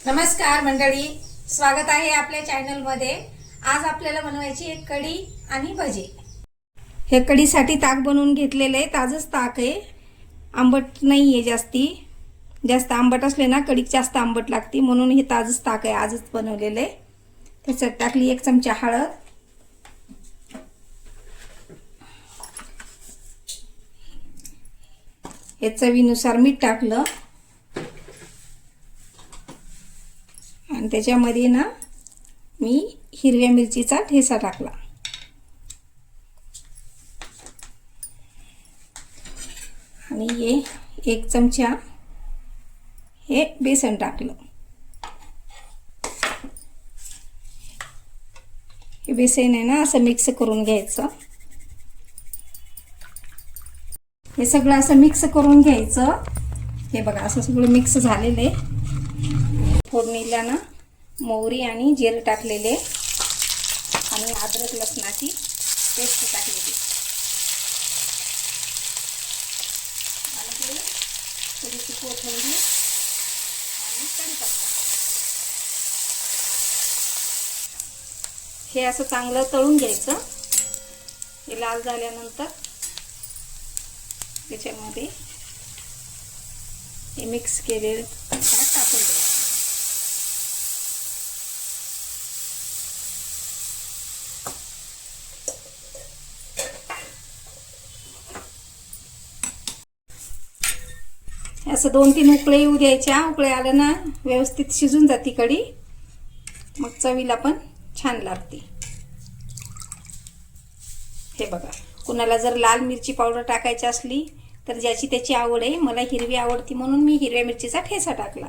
नमस्कार मंडळी, स्वागत आहे आपल्या चॅनलमध्ये। आज आपल्याला बनवायची एक कढी आणि भजी। हे कढीसाठी ताक बनवून घेतलेले आहे, ताजच ताक आहे, आंबट नाही आहे जास्ती। जास्त आंबट असले ना कढी जास्त आंबट लागते, म्हणून हे ताजच ताक आहे, आजच बनवलेले। त्याच्यात टाकली 1 चमचा हळद, हे चवीनुसार मीठ टाकलं आणि त्याच्यामध्ये ना मी हिरव्या मिरचीचा ठेचा टाकला आणि हे 1 चमचा हे बेसन टाकलं। हे बेसन आहे ना असं मिक्स करून घ्यायचं। हे सगळं असं मिक्स करून घ्यायचं। हे बघा असं सगळं मिक्स झालेलं आहे। फोडणीला ना मोहरी आणि जिरे टाकलेले आणि अद्रक लसणाची पेस्ट टाकलेली आणि थोडीशी कोथिंबीर आणि कढीपत्ता। हे असं चांगलं तळून घ्यायचं। हे लाल झाल्यानंतर त्याच्यामध्ये हे मिक्स केलेलं टाकून द्यायचं। असं 2-3 उकळे येऊ द्यायच्या। उकळे आले ना व्यवस्थित शिजून जाते कढी, मग चवीला पण छान लागते। हे बघा, कुणाला जर लाल मिरची पावडर टाकायची असली तर ज्याची त्याची आवड आहे। मला हिरवी आवडती म्हणून मी हिरव्या मिरचीचा ठेचा टाकला।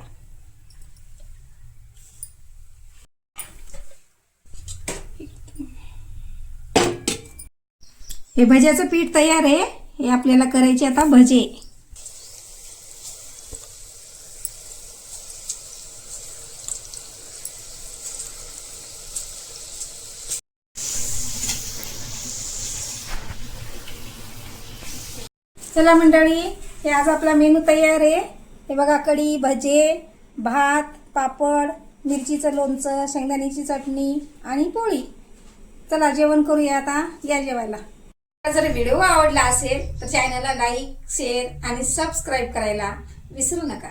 हे भज्याचं पीठ तयार आहे। हे आपल्याला करायचे आता भजे। चला मंडळी, हे आज आपला मेनू तयार आहे। हे बघा, कढी, भजे, भात, पापड, मिरचीचं लोणचं, शेंगदाण्याची चटणी आणि पोळी। चला जेवण करूया आता, या जेवायला। जर व्हिडिओ आवडला असेल तर चॅनलला लाईक, शेअर आणि सबस्क्राईब करायला विसरू नका।